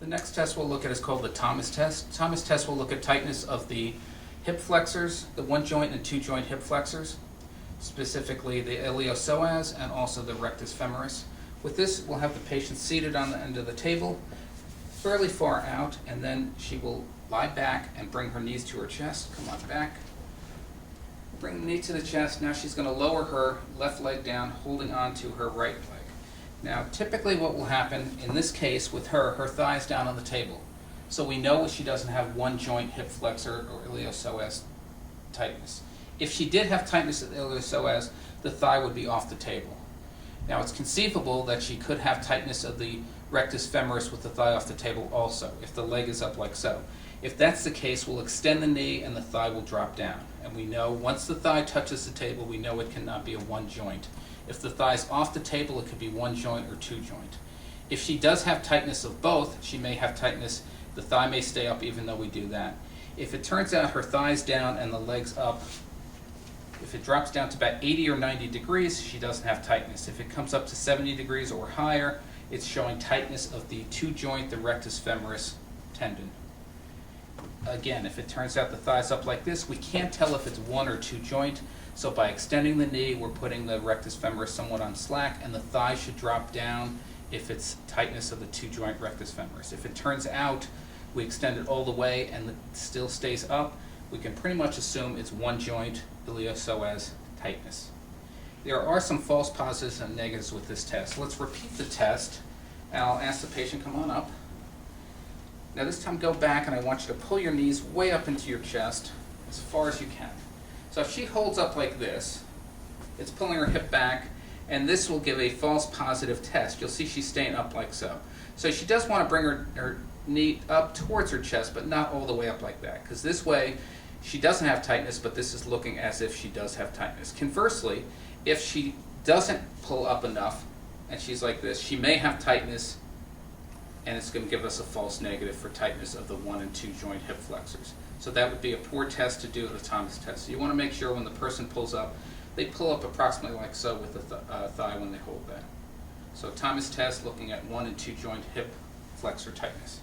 The next test we'll look at is called the Thomas test. Thomas test will look at tightness of the hip flexors, the one joint and two joint hip flexors, specifically the iliopsoas and also the rectus femoris. With this, we'll have the patient seated on the end of the table, fairly far out, and then she will lie back and bring her knees to her chest. Come on back. Bring the knee to the chest. Now she's going to lower her left leg down, holding on to her right leg. Now, typically what will happen in this case with her thigh is down on the table. So we know she doesn't have one joint hip flexor or iliopsoas tightness. If she did have tightness at the iliopsoas, the thigh would be off the table. Now, it's conceivable that she could have tightness of the rectus femoris with the thigh off the table also, if the leg is up like so. If that's the case, we'll extend the knee and the thigh will drop down. And we know once the thigh touches the table, we know it cannot be a one joint. If the thigh is off the table, it could be one joint or two joint. If she does have tightness of both, she may have tightness, the thigh may stay up even though we do that. If it turns out her thigh's down and the leg's up, if it drops down to about 80 or 90 degrees, she doesn't have tightness. If it comes up to 70 degrees or higher, it's showing tightness of the two joint, the rectus femoris tendon. Again, if it turns out the thigh's up like this, we can't tell if it's one or two joint. So by extending the knee, we're putting the rectus femoris somewhat on slack, and the thigh should drop down if it's tightness of the two joint rectus femoris. If it turns out we extend it all the way and it still stays up, we can pretty much assume it's one joint iliopsoas tightness. There are some false positives and negatives with this test. Let's repeat the test. I'll ask the patient, come on up. Now this time go back and I want you to pull your knees way up into your chest as far as you can. So if she holds up like this, it's pulling her hip back, and this will give a false positive test. You'll see she's staying up like so. So she does want to bring her knee up towards her chest, but not all the way up like that, because this way she doesn't have tightness, but this is looking as if she does have tightness. Conversely, if she doesn't pull up enough and she's like this, she may have tightness, and it's going to give us a false negative for tightness of the one and two joint hip flexors. So that would be a poor test to do the Thomas test. So you want to make sure when the person pulls up, they pull up approximately like so with the thigh when they hold that. So Thomas test looking at one and two joint hip flexor tightness.